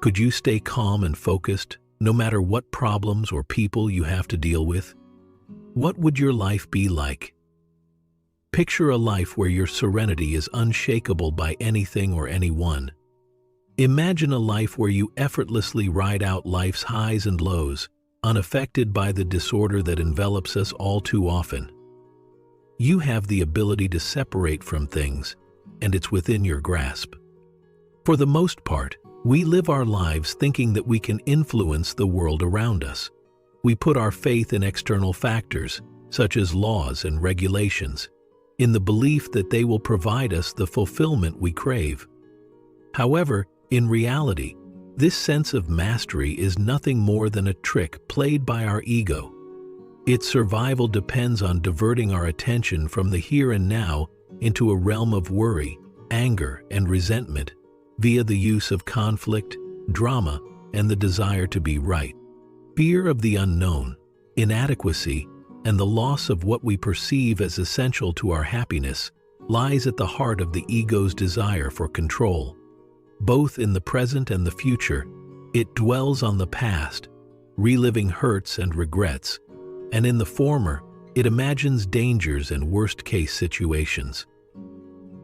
Could you stay calm and focused, no matter what problems or people you have to deal with? What would your life be like? Picture a life where your serenity is unshakable by anything or anyone. Imagine a life where you effortlessly ride out life's highs and lows, unaffected by the disorder that envelops us all too often. You have the ability to separate from things, and it's within your grasp. For the most part, we live our lives thinking that we can influence the world around us. We put our faith in external factors, such as laws and regulations, in the belief that they will provide us the fulfillment we crave. However, in reality, this sense of mastery is nothing more than a trick played by our ego. Its survival depends on diverting our attention from the here and now into a realm of worry, anger, and resentment via the use of conflict, drama, and the desire to be right. Fear of the unknown, inadequacy, and the loss of what we perceive as essential to our happiness lies at the heart of the ego's desire for control. Both in the present and the future, it dwells on the past, reliving hurts and regrets, and in the former, it imagines dangers and worst-case situations.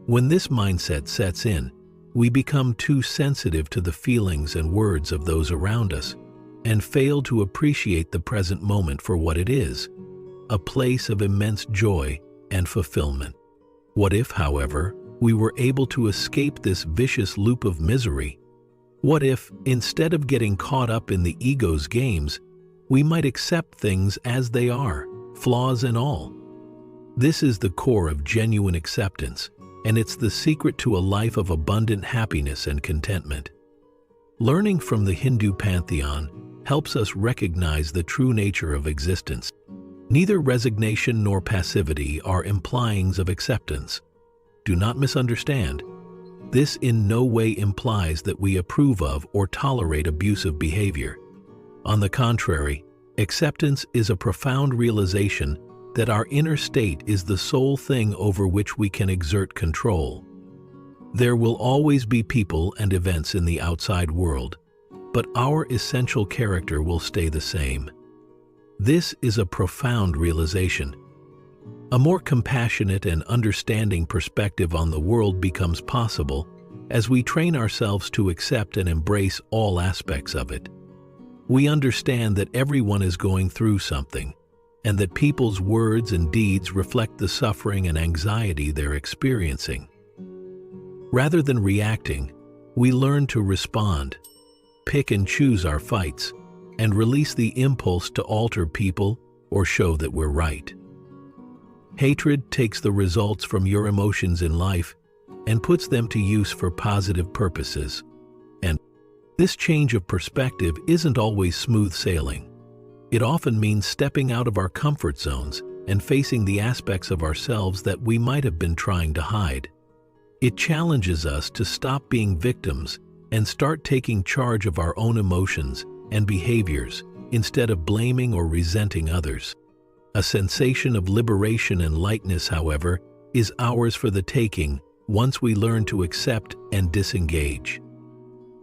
When this mindset sets in, we become too sensitive to the feelings and words of those around us and fail to appreciate the present moment for what it is, a place of immense joy and fulfillment. What if, however, we were able to escape this vicious loop of misery? What if, instead of getting caught up in the ego's games, we might accept things as they are, flaws and all? This is the core of genuine acceptance, and it's the secret to a life of abundant happiness and contentment. Learning from the Hindu pantheon helps us recognize the true nature of existence. Neither resignation nor passivity are implyings of acceptance. Do not misunderstand. This in no way implies that we approve of or tolerate abusive behavior. On the contrary, acceptance is a profound realization that our inner state is the sole thing over which we can exert control. There will always be people and events in the outside world, but our essential character will stay the same. This is a profound realization. A more compassionate and understanding perspective on the world becomes possible as we train ourselves to accept and embrace all aspects of it. We understand that everyone is going through something, and that people's words and deeds reflect the suffering and anxiety they're experiencing. Rather than reacting, we learn to respond, pick and choose our fights, and release the impulse to alter people or show that we're right. Hatred takes the results from your emotions in life and puts them to use for positive purposes. And this change of perspective isn't always smooth sailing. It often means stepping out of our comfort zones and facing the aspects of ourselves that we might have been trying to hide. It challenges us to stop being victims and start taking charge of our own emotions and behaviors instead of blaming or resenting others. A sensation of liberation and lightness, however, is ours for the taking once we learn to accept and disengage.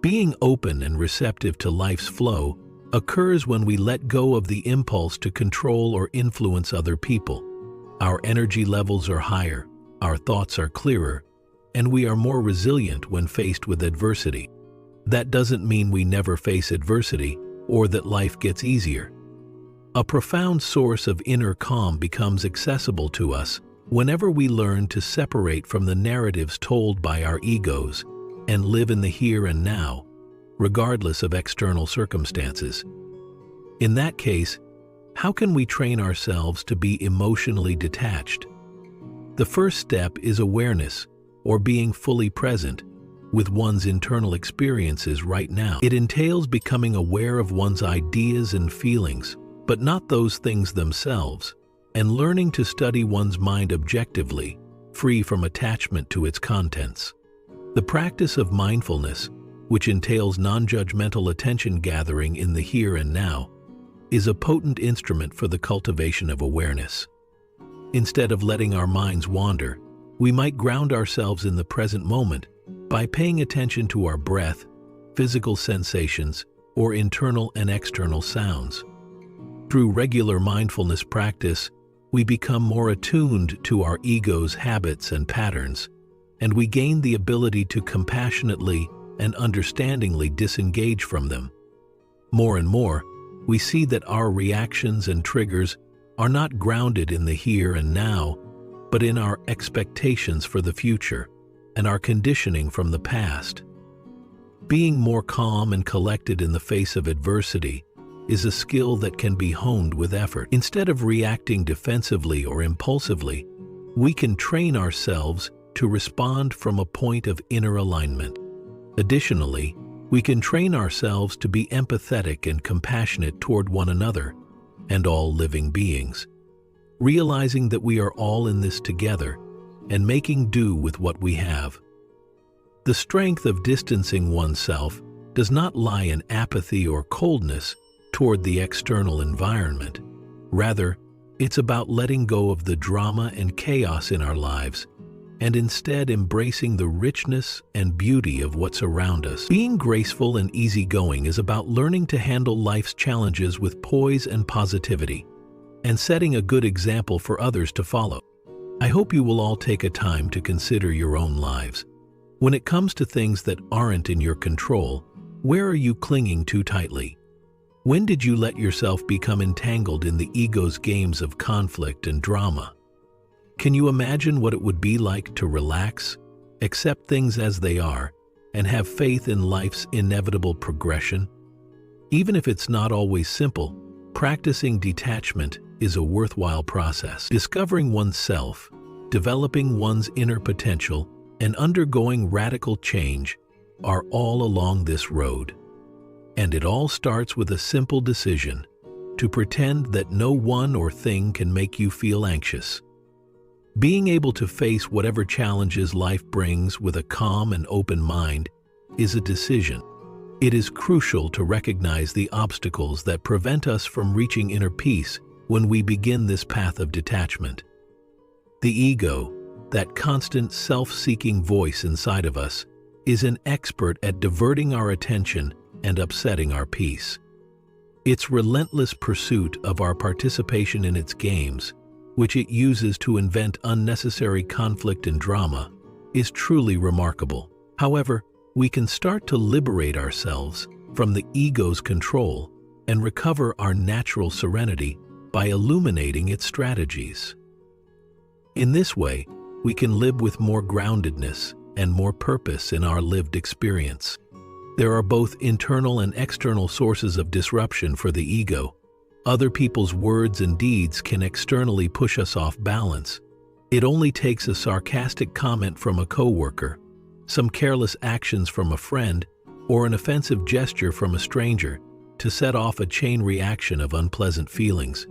Being open and receptive to life's flow occurs when we let go of the impulse to control or influence other people. Our energy levels are higher, our thoughts are clearer, and we are more resilient when faced with adversity. That doesn't mean we never face adversity or that life gets easier. A profound source of inner calm becomes accessible to us whenever we learn to separate from the narratives told by our egos and live in the here and now, regardless of external circumstances. In that case, how can we train ourselves to be emotionally detached? The first step is awareness, or being fully present with one's internal experiences right now. It entails becoming aware of one's ideas and feelings, but not those things themselves, and learning to study one's mind objectively, free from attachment to its contents. The practice of mindfulness, which entails non-judgmental attention gathering in the here and now, is a potent instrument for the cultivation of awareness. Instead of letting our minds wander, we might ground ourselves in the present moment by paying attention to our breath, physical sensations, or internal and external sounds. Through regular mindfulness practice, we become more attuned to our ego's habits and patterns, and we gain the ability to compassionately and understandingly disengage from them. More and more, we see that our reactions and triggers are not grounded in the here and now, but in our expectations for the future and our conditioning from the past. Being more calm and collected in the face of adversity is a skill that can be honed with effort. Instead of reacting defensively or impulsively, we can train ourselves to respond from a point of inner alignment. Additionally, we can train ourselves to be empathetic and compassionate toward one another and all living beings, realizing that we are all in this together and making do with what we have. The strength of distancing oneself does not lie in apathy or coldness toward the external environment. Rather, it's about letting go of the drama and chaos in our lives and instead embracing the richness and beauty of what's around us. Being graceful and easygoing is about learning to handle life's challenges with poise and positivity, and setting a good example for others to follow. I hope you will all take a time to consider your own lives. When it comes to things that aren't in your control, where are you clinging too tightly? When did you let yourself become entangled in the ego's games of conflict and drama? Can you imagine what it would be like to relax, accept things as they are, and have faith in life's inevitable progression? Even if it's not always simple, practicing detachment is a worthwhile process. Discovering oneself, developing one's inner potential, and undergoing radical change are all along this road. And it all starts with a simple decision: to pretend that no one or thing can make you feel anxious. Being able to face whatever challenges life brings with a calm and open mind is a decision. It is crucial to recognize the obstacles that prevent us from reaching inner peace when we begin this path of detachment. The ego, that constant self-seeking voice inside of us, is an expert at diverting our attention and upsetting our peace. Its relentless pursuit of our participation in its games, which it uses to invent unnecessary conflict and drama, is truly remarkable. However, we can start to liberate ourselves from the ego's control and recover our natural serenity by illuminating its strategies. In this way, we can live with more groundedness and more purpose in our lived experience. There are both internal and external sources of disruption for the ego. Other people's words and deeds can externally push us off balance. It only takes a sarcastic comment from a coworker, some careless actions from a friend, or an offensive gesture from a stranger to set off a chain reaction of unpleasant feelings.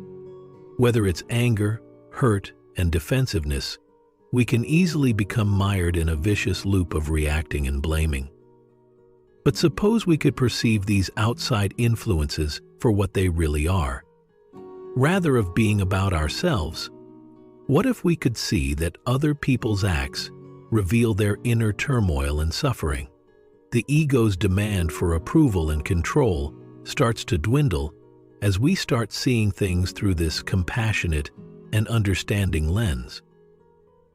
Whether it's anger, hurt, and defensiveness, we can easily become mired in a vicious loop of reacting and blaming. But suppose we could perceive these outside influences for what they really are. Rather of being about ourselves, what if we could see that other people's acts reveal their inner turmoil and suffering? The ego's demand for approval and control starts to dwindle as we start seeing things through this compassionate and understanding lens.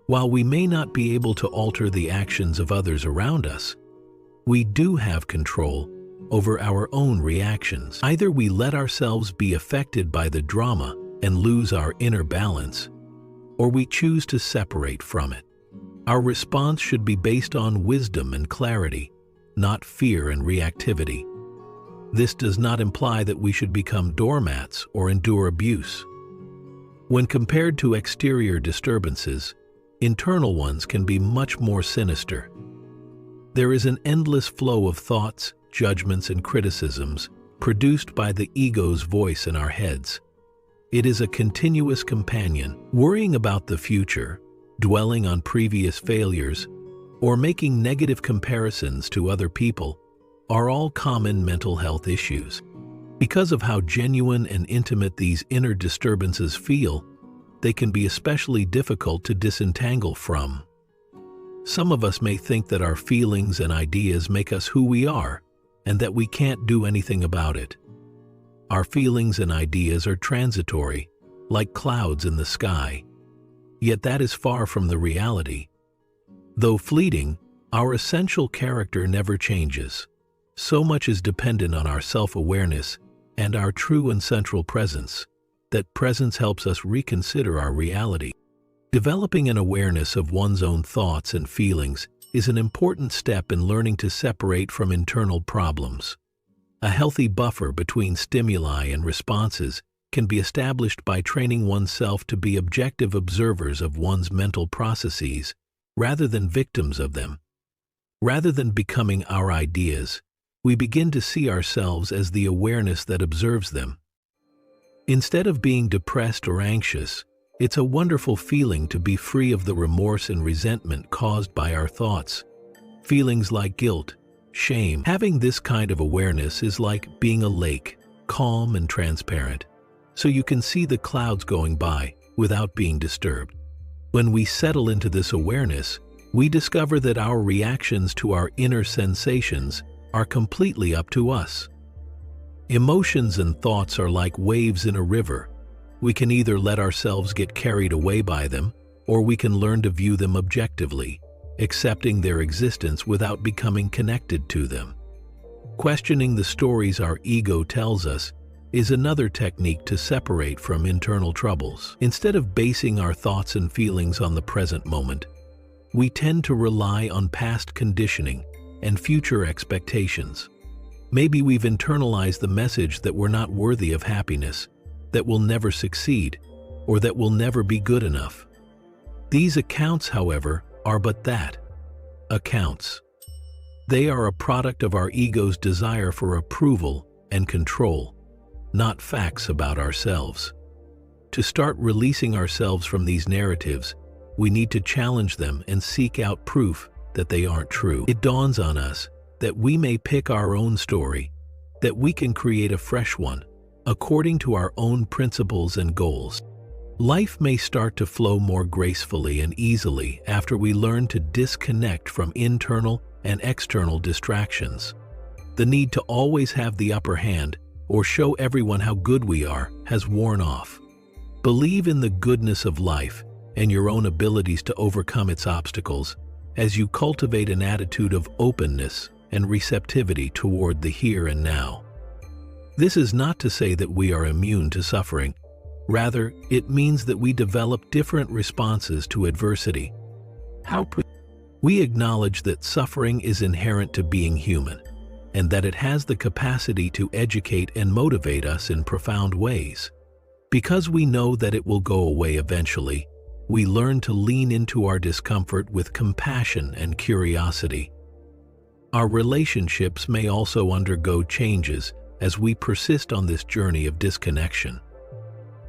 While we may not be able to alter the actions of others around us, we do have control over our own reactions. Either we let ourselves be affected by the drama and lose our inner balance, or we choose to separate from it. Our response should be based on wisdom and clarity, not fear and reactivity. This does not imply that we should become doormats or endure abuse. When compared to exterior disturbances, internal ones can be much more sinister. There is an endless flow of thoughts, judgments, and criticisms produced by the ego's voice in our heads. It is a continuous companion, worrying about the future, dwelling on previous failures, or making negative comparisons to other people are all common mental health issues. Because of how genuine and intimate these inner disturbances feel, they can be especially difficult to disentangle from. Some of us may think that our feelings and ideas make us who we are, and that we can't do anything about it. Our feelings and ideas are transitory, like clouds in the sky. Yet that is far from the reality. Though fleeting, our essential character never changes. So much is dependent on our self-awareness and our true and central presence, that presence helps us reconsider our reality. Developing an awareness of one's own thoughts and feelings is an important step in learning to separate from internal problems. A healthy buffer between stimuli and responses can be established by training oneself to be objective observers of one's mental processes rather than victims of them. Rather than becoming our ideas, we begin to see ourselves as the awareness that observes them. Instead of being depressed or anxious, it's a wonderful feeling to be free of the remorse and resentment caused by our thoughts. Feelings like guilt, shame. Having this kind of awareness is like being a lake, calm and transparent, so you can see the clouds going by without being disturbed. When we settle into this awareness, we discover that our reactions to our inner sensations are completely up to us. Emotions and thoughts are like waves in a river. We can either let ourselves get carried away by them, or we can learn to view them objectively, accepting their existence without becoming connected to them. Questioning the stories our ego tells us is another technique to separate from internal troubles. Instead of basing our thoughts and feelings on the present moment, we tend to rely on past conditioning and future expectations. Maybe we've internalized the message that we're not worthy of happiness, that we'll never succeed, or that we'll never be good enough. These accounts, however, are but that, accounts. They are a product of our ego's desire for approval and control, not facts about ourselves. To start releasing ourselves from these narratives, we need to challenge them and seek out proof that they aren't true. It dawns on us that we may pick our own story, that we can create a fresh one, according to our own principles and goals. Life may start to flow more gracefully and easily after we learn to disconnect from internal and external distractions. The need to always have the upper hand or show everyone how good we are has worn off. Believe in the goodness of life and your own abilities to overcome its obstacles as you cultivate an attitude of openness and receptivity toward the here and now. This is not to say that we are immune to suffering. Rather, it means that we develop different responses to adversity. We acknowledge that suffering is inherent to being human, and that it has the capacity to educate and motivate us in profound ways. Because we know that it will go away eventually, we learn to lean into our discomfort with compassion and curiosity. Our relationships may also undergo changes as we persist on this journey of disconnection.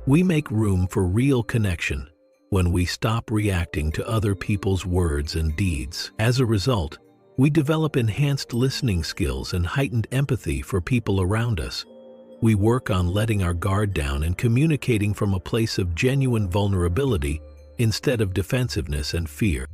We make room for real connection when we stop reacting to other people's words and deeds. As a result, we develop enhanced listening skills and heightened empathy for people around us. We work on letting our guard down and communicating from a place of genuine vulnerability instead of defensiveness and fear.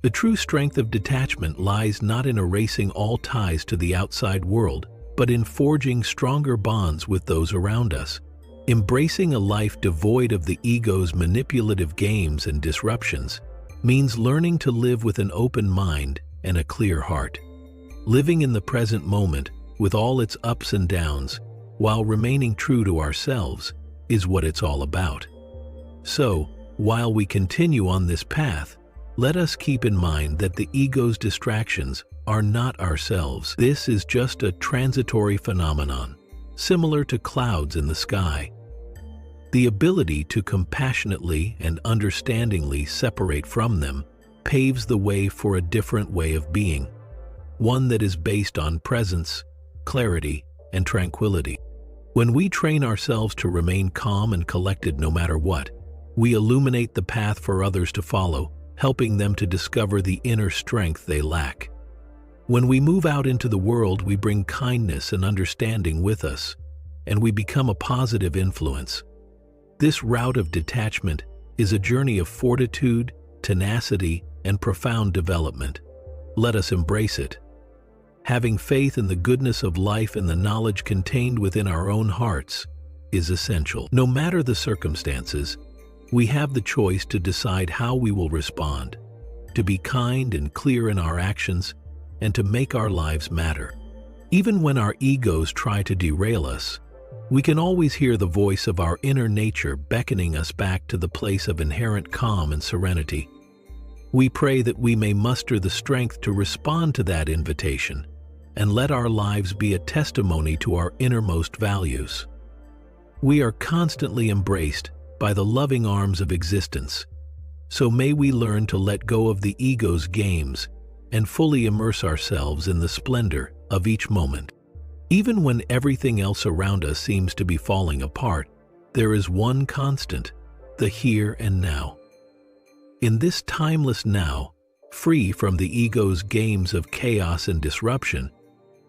The true strength of detachment lies not in erasing all ties to the outside world, but in forging stronger bonds with those around us. Embracing a life devoid of the ego's manipulative games and disruptions means learning to live with an open mind and a clear heart. Living in the present moment with all its ups and downs while remaining true to ourselves is what it's all about. So, while we continue on this path, let us keep in mind that the ego's distractions are not ourselves. This is just a transitory phenomenon, similar to clouds in the sky. The ability to compassionately and understandingly separate from them paves the way for a different way of being, one that is based on presence, clarity, and tranquility. When we train ourselves to remain calm and collected no matter what, we illuminate the path for others to follow, helping them to discover the inner strength they lack. When we move out into the world, we bring kindness and understanding with us, and we become a positive influence. This route of detachment is a journey of fortitude, tenacity, and profound development. Let us embrace it. Having faith in the goodness of life and the knowledge contained within our own hearts is essential. No matter the circumstances, we have the choice to decide how we will respond, to be kind and clear in our actions, and to make our lives matter. Even when our egos try to derail us, we can always hear the voice of our inner nature beckoning us back to the place of inherent calm and serenity. We pray that we may muster the strength to respond to that invitation and let our lives be a testimony to our innermost values. We are constantly embraced by the loving arms of existence, so may we learn to let go of the ego's games and fully immerse ourselves in the splendor of each moment. Even when everything else around us seems to be falling apart, there is one constant: the here and now. In this timeless now, free from the ego's games of chaos and disruption,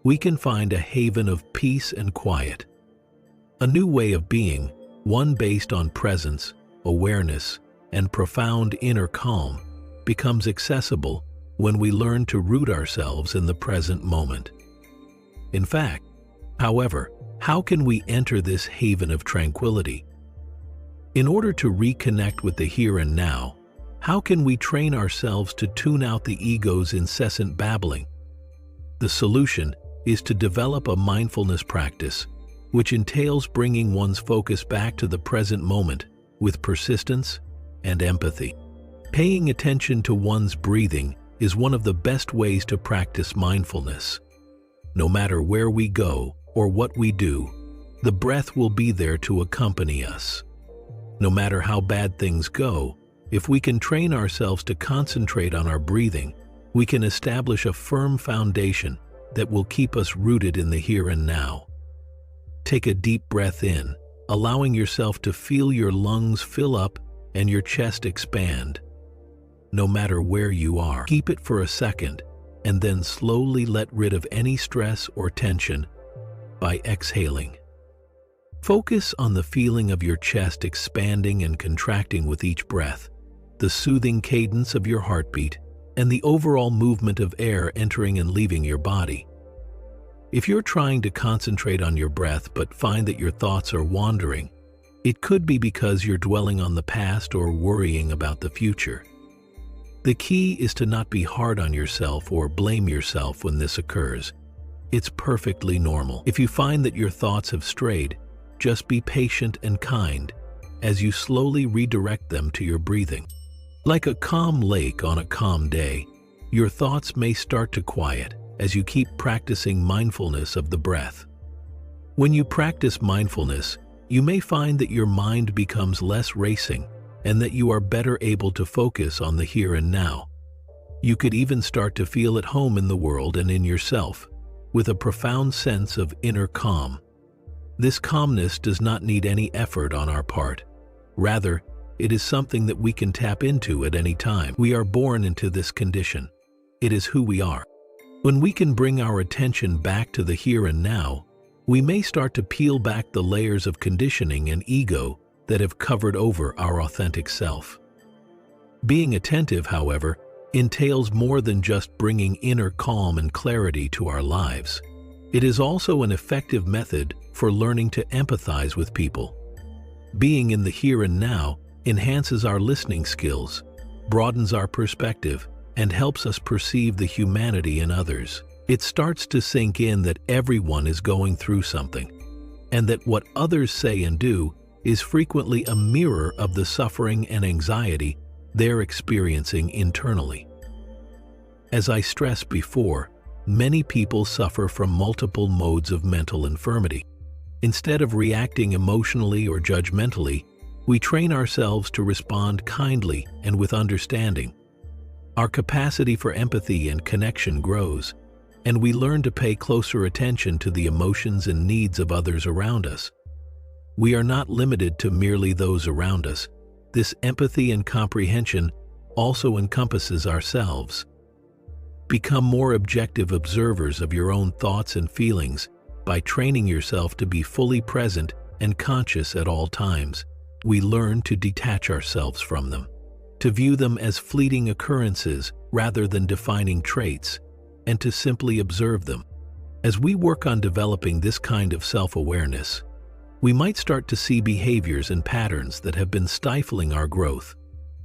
we can find a haven of peace and quiet. A new way of being, one based on presence, awareness, and profound inner calm, becomes accessible when we learn to root ourselves in the present moment. In fact, however, how can we enter this haven of tranquility? In order to reconnect with the here and now, how can we train ourselves to tune out the ego's incessant babbling? The solution is to develop a mindfulness practice, which entails bringing one's focus back to the present moment with persistence and empathy. Paying attention to one's breathing is one of the best ways to practice mindfulness. No matter where we go or what we do, the breath will be there to accompany us. No matter how bad things go, if we can train ourselves to concentrate on our breathing, we can establish a firm foundation that will keep us rooted in the here and now. Take a deep breath in, allowing yourself to feel your lungs fill up and your chest expand. No matter where you are, keep it for a second and then slowly let rid of any stress or tension by exhaling. Focus on the feeling of your chest expanding and contracting with each breath, the soothing cadence of your heartbeat, and the overall movement of air entering and leaving your body. If you're trying to concentrate on your breath but find that your thoughts are wandering, it could be because you're dwelling on the past or worrying about the future. The key is to not be hard on yourself or blame yourself when this occurs. It's perfectly normal. If you find that your thoughts have strayed, just be patient and kind as you slowly redirect them to your breathing. Like a calm lake on a calm day, your thoughts may start to quiet as you keep practicing mindfulness of the breath. When you practice mindfulness, you may find that your mind becomes less racing and that you are better able to focus on the here and now. You could even start to feel at home in the world and in yourself, with a profound sense of inner calm. This calmness does not need any effort on our part. Rather, it is something that we can tap into at any time. We are born into this condition. It is who we are. When we can bring our attention back to the here and now, we may start to peel back the layers of conditioning and ego that have covered over our authentic self. Being attentive, however, entails more than just bringing inner calm and clarity to our lives. It is also an effective method for learning to empathize with people. Being in the here and now enhances our listening skills, broadens our perspective, and helps us perceive the humanity in others. It starts to sink in that everyone is going through something, and that what others say and do is frequently a mirror of the suffering and anxiety they're experiencing internally. As I stressed before, many people suffer from multiple modes of mental infirmity. Instead of reacting emotionally or judgmentally, we train ourselves to respond kindly and with understanding. Our capacity for empathy and connection grows, and we learn to pay closer attention to the emotions and needs of others around us. We are not limited to merely those around us. This empathy and comprehension also encompasses ourselves. Become more objective observers of your own thoughts and feelings by training yourself to be fully present and conscious at all times. We learn to detach ourselves from them, to view them as fleeting occurrences rather than defining traits, and to simply observe them. As we work on developing this kind of self-awareness, we might start to see behaviors and patterns that have been stifling our growth,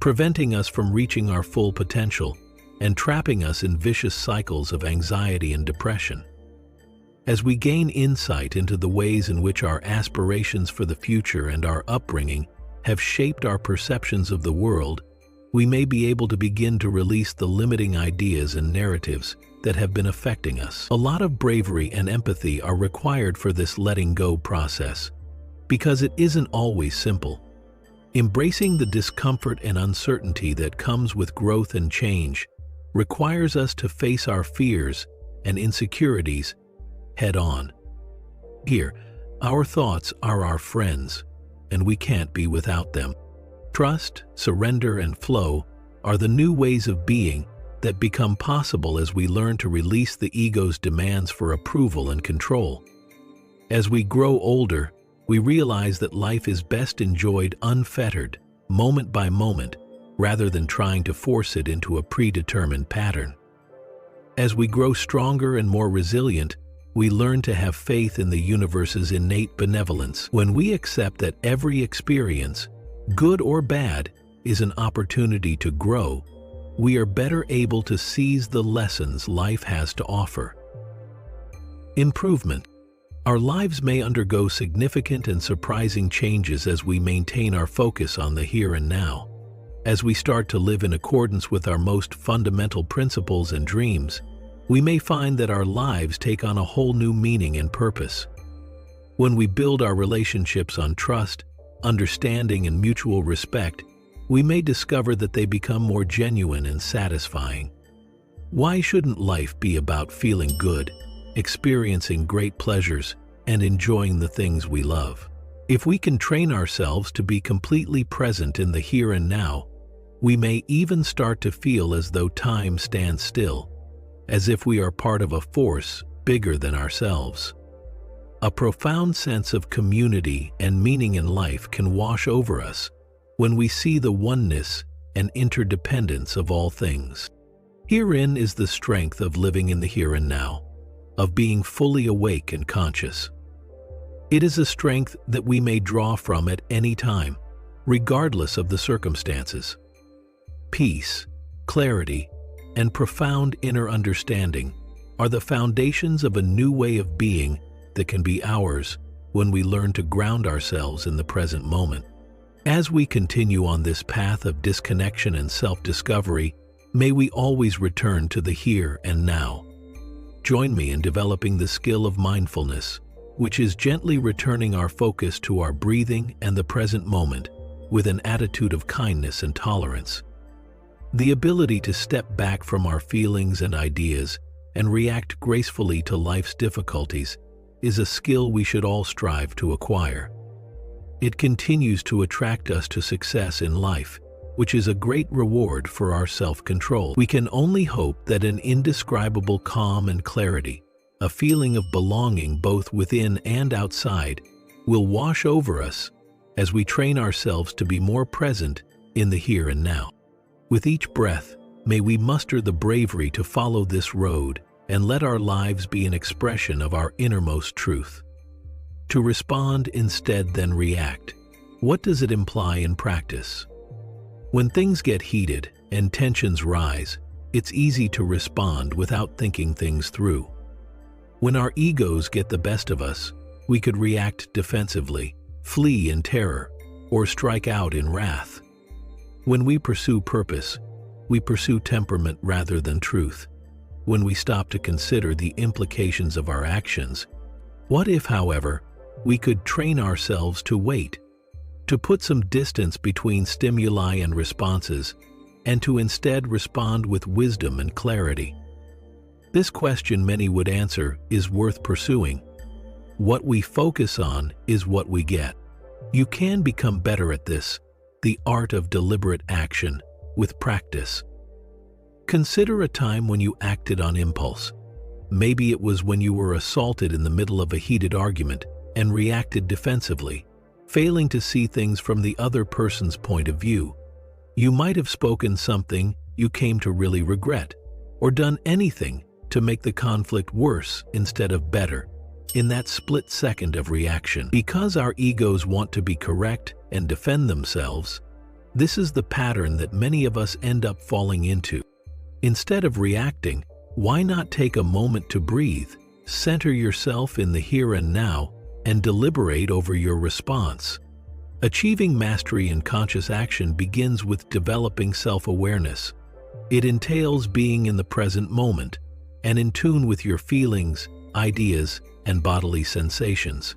preventing us from reaching our full potential and trapping us in vicious cycles of anxiety and depression. As we gain insight into the ways in which our aspirations for the future and our upbringing have shaped our perceptions of the world, we may be able to begin to release the limiting ideas and narratives that have been affecting us. A lot of bravery and empathy are required for this letting go process, because it isn't always simple. Embracing the discomfort and uncertainty that comes with growth and change requires us to face our fears and insecurities head-on. Here, our thoughts are our friends, and we can't be without them. Trust, surrender, and flow are the new ways of being that become possible as we learn to release the ego's demands for approval and control. As we grow older, we realize that life is best enjoyed unfettered, moment by moment, rather than trying to force it into a predetermined pattern. As we grow stronger and more resilient, we learn to have faith in the universe's innate benevolence. When we accept that every experience, good or bad, is an opportunity to grow, we are better able to seize the lessons life has to offer. Improvement. Our lives may undergo significant and surprising changes as we maintain our focus on the here and now. As we start to live in accordance with our most fundamental principles and dreams, we may find that our lives take on a whole new meaning and purpose. When we build our relationships on trust, understanding, and mutual respect, we may discover that they become more genuine and satisfying. Why shouldn't life be about feeling good, experiencing great pleasures, and enjoying the things we love? If we can train ourselves to be completely present in the here and now, we may even start to feel as though time stands still, as if we are part of a force bigger than ourselves. A profound sense of community and meaning in life can wash over us when we see the oneness and interdependence of all things. Herein is the strength of living in the here and now, of being fully awake and conscious. It is a strength that we may draw from at any time, regardless of the circumstances. Peace, clarity, and profound inner understanding are the foundations of a new way of being that can be ours when we learn to ground ourselves in the present moment. As we continue on this path of disconnection and self-discovery, may we always return to the here and now. Join me in developing the skill of mindfulness, which is gently returning our focus to our breathing and the present moment with an attitude of kindness and tolerance. The ability to step back from our feelings and ideas and react gracefully to life's difficulties is a skill we should all strive to acquire. It continues to attract us to success in life, which is a great reward for our self-control. We can only hope that an indescribable calm and clarity, a feeling of belonging both within and outside, will wash over us as we train ourselves to be more present in the here and now. With each breath, may we muster the bravery to follow this road and let our lives be an expression of our innermost truth. To respond instead than react. What does it imply in practice? When things get heated and tensions rise, it's easy to respond without thinking things through. When our egos get the best of us, we could react defensively, flee in terror, or strike out in wrath. When we pursue purpose, we pursue temperament rather than truth. When we stop to consider the implications of our actions, what if, however, we could train ourselves to wait, to put some distance between stimuli and responses, and to instead respond with wisdom and clarity? This question, many would answer, is worth pursuing. What we focus on is what we get. You can become better at this, the art of deliberate action, with practice. Consider a time when you acted on impulse. Maybe it was when you were assaulted in the middle of a heated argument and reacted defensively, failing to see things from the other person's point of view. You might have spoken something you came to really regret, or done anything to make the conflict worse instead of better in that split second of reaction. Because our egos want to be correct and defend themselves, this is the pattern that many of us end up falling into. Instead of reacting, why not take a moment to breathe, center yourself in the here and now, and deliberate over your response? Achieving mastery in conscious action begins with developing self-awareness. It entails being in the present moment and in tune with your feelings, ideas, and bodily sensations.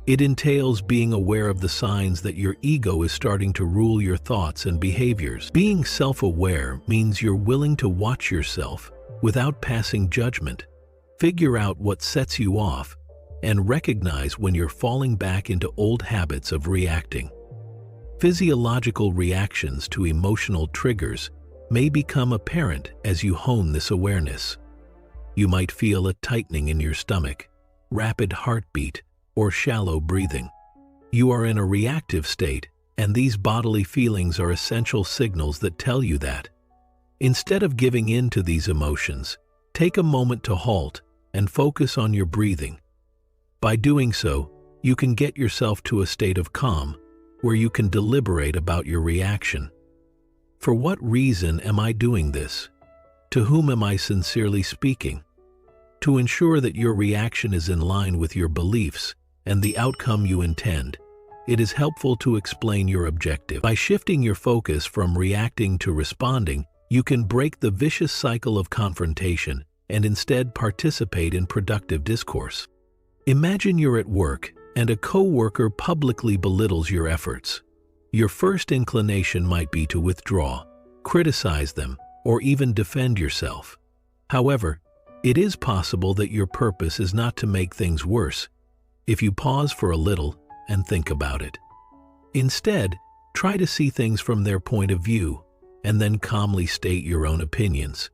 It entails being aware of the signs that your ego is starting to rule your thoughts and behaviors. Being self-aware means you're willing to watch yourself without passing judgment, figure out what sets you off, and recognize when you're falling back into old habits of reacting. Physiological reactions to emotional triggers may become apparent as you hone this awareness. You might feel a tightening in your stomach, rapid heartbeat, or shallow breathing. You are in a reactive state, and these bodily feelings are essential signals that tell you that. Instead of giving in to these emotions, take a moment to halt and focus on your breathing. By doing so, you can get yourself to a state of calm where you can deliberate about your reaction. For what reason am I doing this? To whom am I sincerely speaking? To ensure that your reaction is in line with your beliefs and the outcome you intend, it is helpful to explain your objective. By shifting your focus from reacting to responding, you can break the vicious cycle of confrontation and instead participate in productive discourse. Imagine you're at work and a coworker publicly belittles your efforts. Your first inclination might be to withdraw, criticize them, or even defend yourself. However, it is possible that your purpose is not to make things worse if you pause for a little and think about it. Instead, try to see things from their point of view and then calmly state your own opinions.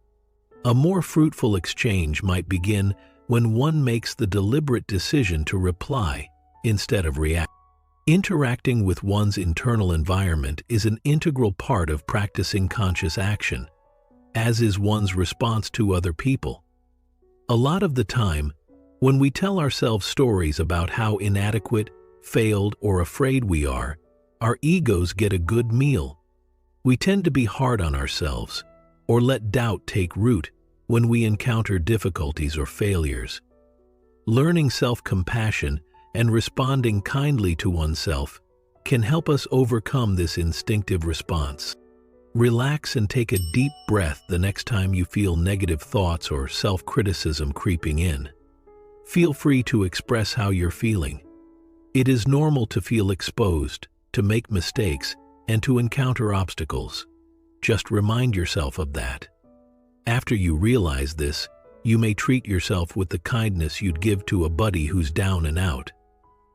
A more fruitful exchange might begin when one makes the deliberate decision to reply instead of react. Interacting with one's internal environment is an integral part of practicing conscious action, as is one's response to other people. A lot of the time, when we tell ourselves stories about how inadequate, failed, or afraid we are, our egos get a good meal. We tend to be hard on ourselves, or let doubt take root when we encounter difficulties or failures. Learning self-compassion and responding kindly to oneself can help us overcome this instinctive response. Relax and take a deep breath the next time you feel negative thoughts or self-criticism creeping in. Feel free to express how you're feeling. It is normal to feel exposed, to make mistakes, and to encounter obstacles. Just remind yourself of that. After you realize this, you may treat yourself with the kindness you'd give to a buddy who's down and out.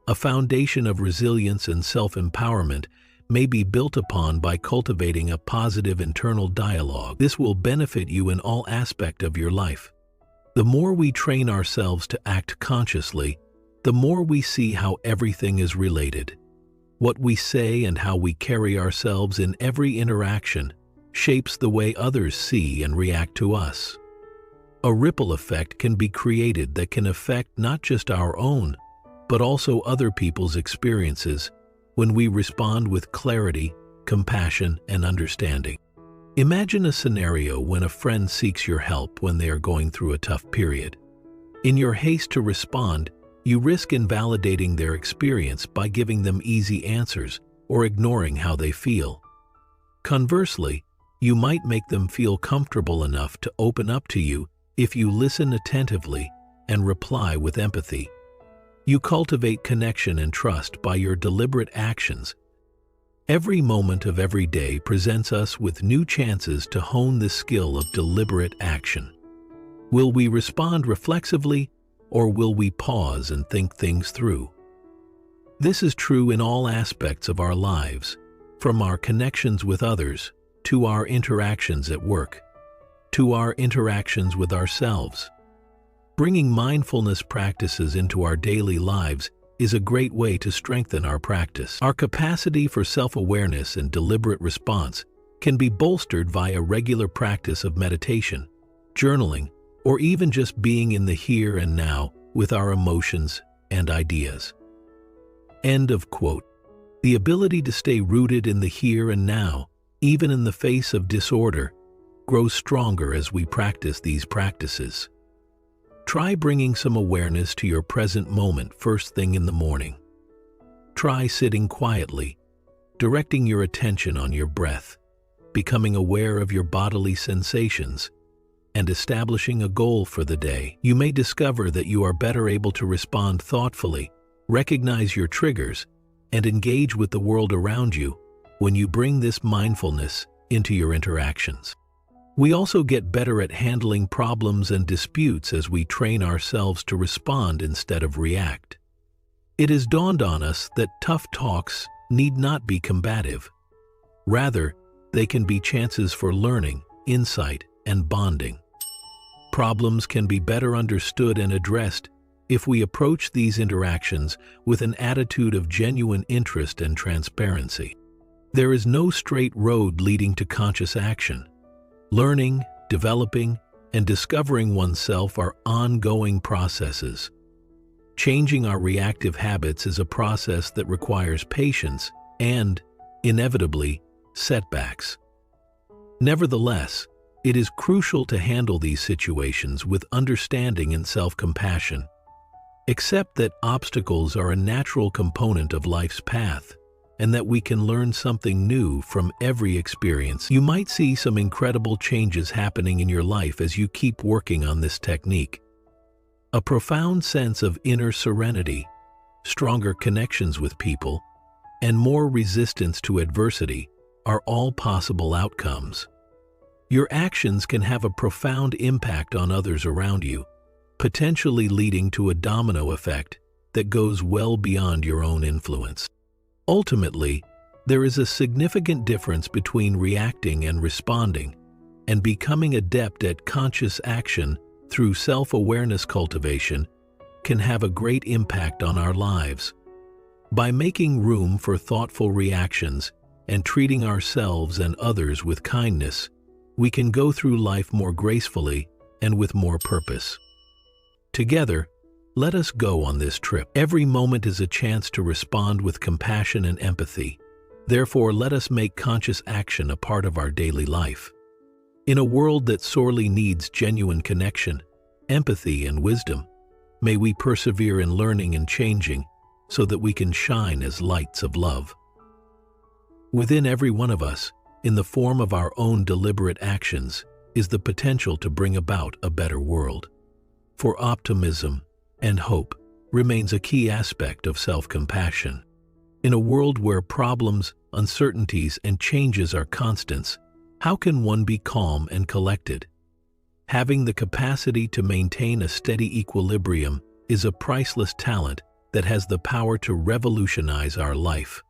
A foundation of resilience and self-empowerment may be built upon by cultivating a positive internal dialogue. This will benefit you in all aspects of your life. The more we train ourselves to act consciously, the more we see how everything is related. What we say and how we carry ourselves in every interaction shapes the way others see and react to us. A ripple effect can be created that can affect not just our own, but also other people's experiences when we respond with clarity, compassion, and understanding. Imagine a scenario when a friend seeks your help when they are going through a tough period. In your haste to respond, you risk invalidating their experience by giving them easy answers or ignoring how they feel. Conversely, you might make them feel comfortable enough to open up to you if you listen attentively and reply with empathy. You cultivate connection and trust by your deliberate actions. Every moment of every day presents us with new chances to hone the skill of deliberate action. Will we respond reflexively, or will we pause and think things through? This is true in all aspects of our lives, from our connections with others, to our interactions at work, to our interactions with ourselves. Bringing mindfulness practices into our daily lives is a great way to strengthen our practice. Our capacity for self-awareness and deliberate response can be bolstered via regular practice of meditation, journaling, or even just being in the here and now with our emotions and ideas. End of quote. The ability to stay rooted in the here and now, even in the face of disorder, grows stronger as we practice these practices. Try bringing some awareness to your present moment first thing in the morning. Try sitting quietly, directing your attention on your breath, becoming aware of your bodily sensations, and establishing a goal for the day. You may discover that you are better able to respond thoughtfully, recognize your triggers, and engage with the world around you when you bring this mindfulness into your interactions. We also get better at handling problems and disputes as we train ourselves to respond instead of react. It has dawned on us that tough talks need not be combative. Rather, they can be chances for learning, insight, and bonding. Problems can be better understood and addressed if we approach these interactions with an attitude of genuine interest and transparency. There is no straight road leading to conscious action. Learning, developing, and discovering oneself are ongoing processes. Changing our reactive habits is a process that requires patience and, inevitably, setbacks. Nevertheless, it is crucial to handle these situations with understanding and self-compassion. Accept that obstacles are a natural component of life's path, and that we can learn something new from every experience. You might see some incredible changes happening in your life as you keep working on this technique. A profound sense of inner serenity, stronger connections with people, and more resistance to adversity are all possible outcomes. Your actions can have a profound impact on others around you, potentially leading to a domino effect that goes well beyond your own influence. Ultimately, there is a significant difference between reacting and responding, and becoming adept at conscious action through self-awareness cultivation can have a great impact on our lives. By making room for thoughtful reactions and treating ourselves and others with kindness, we can go through life more gracefully and with more purpose. Together, let us go on this trip. Every moment is a chance to respond with compassion and empathy. Therefore, let us make conscious action a part of our daily life. In a world that sorely needs genuine connection, empathy, and wisdom, may we persevere in learning and changing so that we can shine as lights of love. Within every one of us, in the form of our own deliberate actions, is the potential to bring about a better world. For optimism and hope remains a key aspect of self-compassion. In a world where problems, uncertainties, and changes are constants, how can one be calm and collected? Having the capacity to maintain a steady equilibrium is a priceless talent that has the power to revolutionize our life.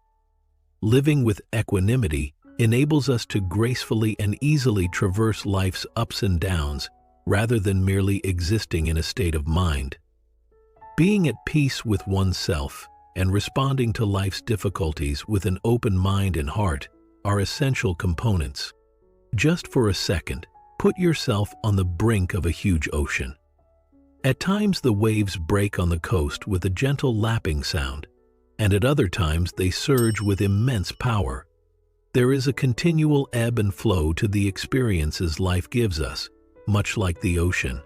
Living with equanimity enables us to gracefully and easily traverse life's ups and downs rather than merely existing in a state of mind. Being at peace with oneself and responding to life's difficulties with an open mind and heart are essential components. Just for a second, put yourself on the brink of a huge ocean. At times the waves break on the coast with a gentle lapping sound, and at other times they surge with immense power. There is a continual ebb and flow to the experiences life gives us, much like the ocean.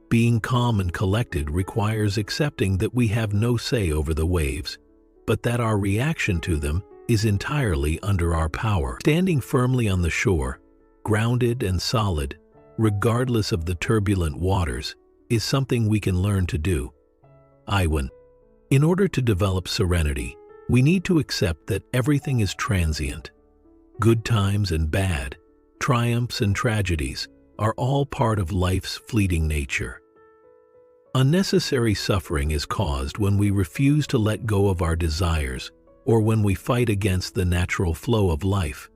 Being calm and collected requires accepting that we have no say over the waves, but that our reaction to them is entirely under our power. Standing firmly on the shore, grounded and solid, regardless of the turbulent waters, is something we can learn to do. Iwan. In order to develop serenity, we need to accept that everything is transient. Good times and bad, triumphs and tragedies, are all part of life's fleeting nature. Unnecessary suffering is caused when we refuse to let go of our desires or when we fight against the natural flow of life.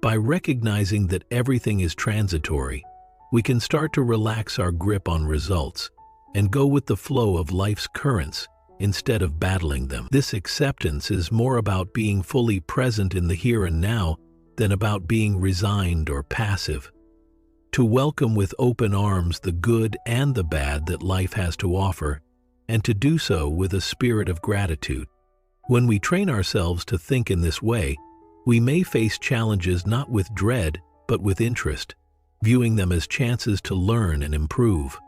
By recognizing that everything is transitory, we can start to relax our grip on results and go with the flow of life's currents instead of battling them. This acceptance is more about being fully present in the here and now than about being resigned or passive. to welcome with open arms the good and the bad that life has to offer, and to do so with a spirit of gratitude. When we train ourselves to think in this way, we may face challenges not with dread, but with interest, viewing them as chances to learn and improve.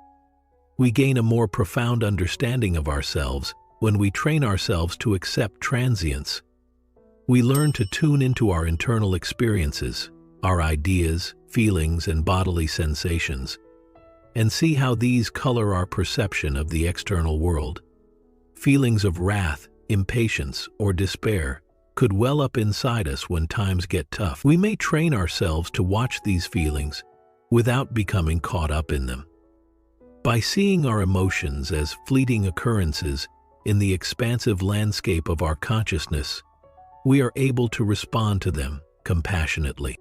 We gain a more profound understanding of ourselves when we train ourselves to accept transience. We learn to tune into our internal experiences, our ideas, feelings, and bodily sensations, and see how these color our perception of the external world. Feelings of wrath, impatience, or despair could well up inside us when times get tough. We may train ourselves to watch these feelings without becoming caught up in them. By seeing our emotions as fleeting occurrences in the expansive landscape of our consciousness, we are able to respond to them compassionately.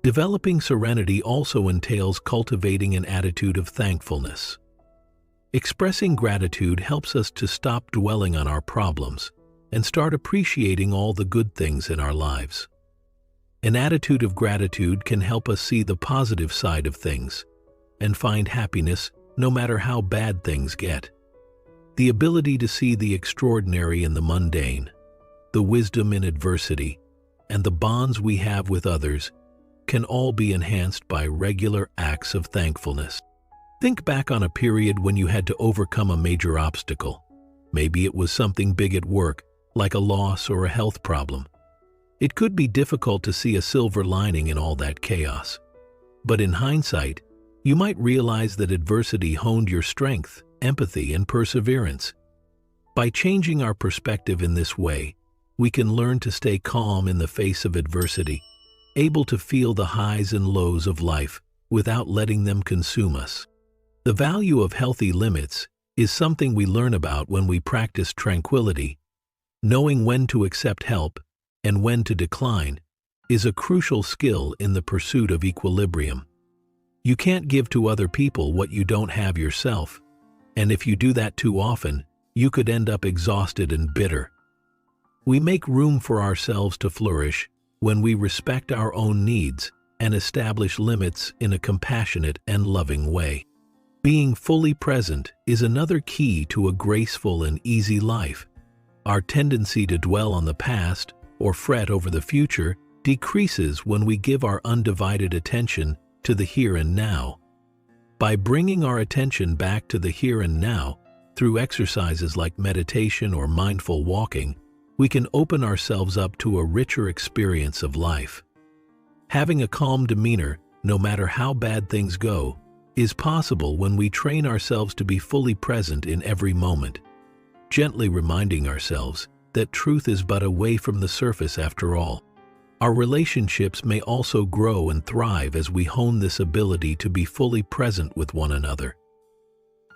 Developing serenity also entails cultivating an attitude of thankfulness. Expressing gratitude helps us to stop dwelling on our problems and start appreciating all the good things in our lives. An attitude of gratitude can help us see the positive side of things and find happiness no matter how bad things get. The ability to see the extraordinary in the mundane, the wisdom in adversity, and the bonds we have with others can all be enhanced by regular acts of thankfulness. Think back on a period when you had to overcome a major obstacle. Maybe it was something big at work, like a loss or a health problem. It could be difficult to see a silver lining in all that chaos. But in hindsight, you might realize that adversity honed your strength, empathy, and perseverance. By changing our perspective in this way, we can learn to stay calm in the face of adversity, able to feel the highs and lows of life without letting them consume us. The value of healthy limits is something we learn about when we practice tranquility. Knowing when to accept help and when to decline is a crucial skill in the pursuit of equilibrium. You can't give to other people what you don't have yourself, and if you do that too often, you could end up exhausted and bitter. We make room for ourselves to flourish when we respect our own needs and establish limits in a compassionate and loving way. Being fully present is another key to a graceful and easy life. Our tendency to dwell on the past or fret over the future decreases when we give our undivided attention to the here and now. By bringing our attention back to the here and now through exercises like meditation or mindful walking, we can open ourselves up to a richer experience of life. Having a calm demeanor, no matter how bad things go, is possible when we train ourselves to be fully present in every moment, gently reminding ourselves that truth is but a way from the surface after all. Our relationships may also grow and thrive as we hone this ability to be fully present with one another.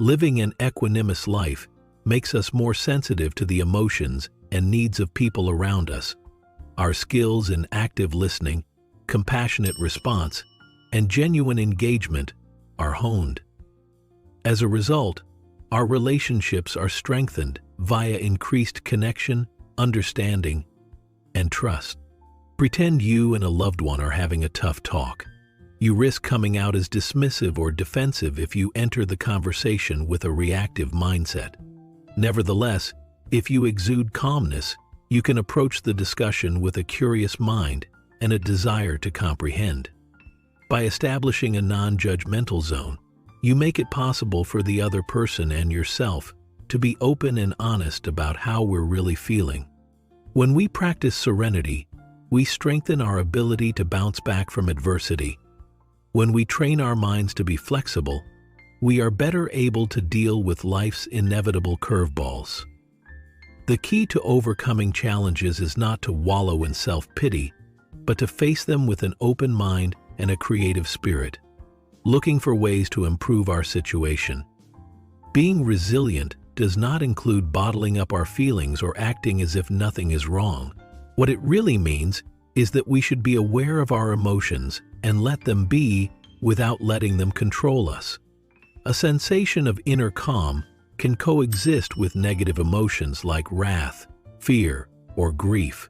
Living an equanimous life makes us more sensitive to the emotions and needs of people around us. Our skills in active listening, compassionate response, and genuine engagement are honed. As a result, our relationships are strengthened via increased connection, understanding, and trust. Pretend you and a loved one are having a tough talk. You risk coming out as dismissive or defensive if you enter the conversation with a reactive mindset. Nevertheless, if you exude calmness, you can approach the discussion with a curious mind and a desire to comprehend. By establishing a non-judgmental zone, you make it possible for the other person and yourself to be open and honest about how we're really feeling. When we practice serenity, we strengthen our ability to bounce back from adversity. When we train our minds to be flexible, we are better able to deal with life's inevitable curveballs. The key to overcoming challenges is not to wallow in self-pity, but to face them with an open mind and a creative spirit, looking for ways to improve our situation. Being resilient does not include bottling up our feelings or acting as if nothing is wrong. What it really means is that we should be aware of our emotions and let them be without letting them control us. A sensation of inner calm can coexist with negative emotions like wrath, fear, or grief.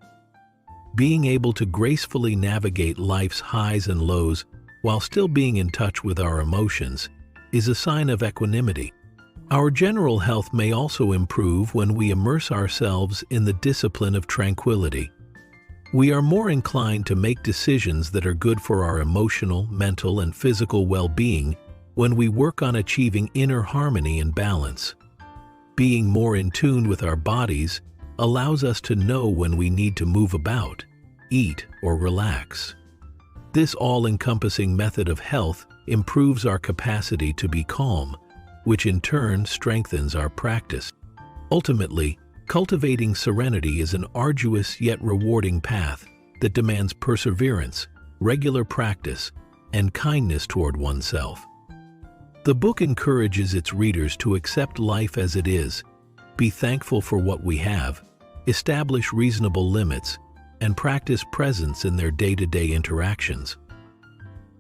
Being able to gracefully navigate life's highs and lows while still being in touch with our emotions, is a sign of equanimity. Our general health may also improve when we immerse ourselves in the discipline of tranquility. We are more inclined to make decisions that are good for our emotional, mental, and physical well-being when we work on achieving inner harmony and balance. Being more in tune with our bodies allows us to know when we need to move about, eat, or relax. This all-encompassing method of health improves our capacity to be calm, which in turn strengthens our practice. Ultimately, cultivating serenity is an arduous yet rewarding path that demands perseverance, regular practice, and kindness toward oneself. The book encourages its readers to accept life as it is, be thankful for what we have, establish reasonable limits, and practice presence in their day-to-day interactions.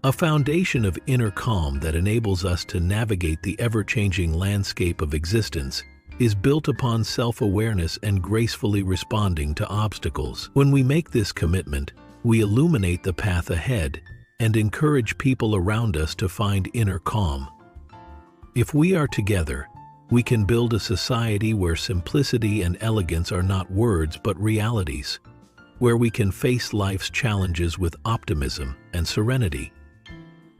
A foundation of inner calm that enables us to navigate the ever-changing landscape of existence is built upon self-awareness and gracefully responding to obstacles. When we make this commitment, we illuminate the path ahead and encourage people around us to find inner calm. If we are together, we can build a society where simplicity and elegance are not words but realities, where we can face life's challenges with optimism and serenity.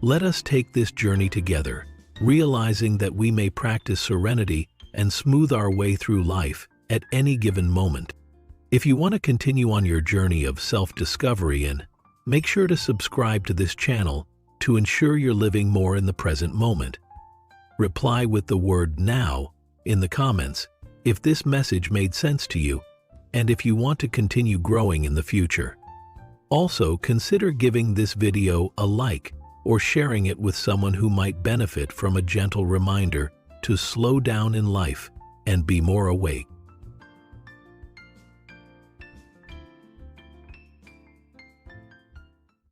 Let us take this journey together, realizing that we may practice serenity and smooth our way through life at any given moment. If you want to continue on your journey of self-discovery, make sure to subscribe to this channel to ensure you're living more in the present moment. Reply with the word "now" in the comments if this message made sense to you, and if you want to continue growing in the future. Also, consider giving this video a like or sharing it with someone who might benefit from a gentle reminder to slow down in life and be more awake.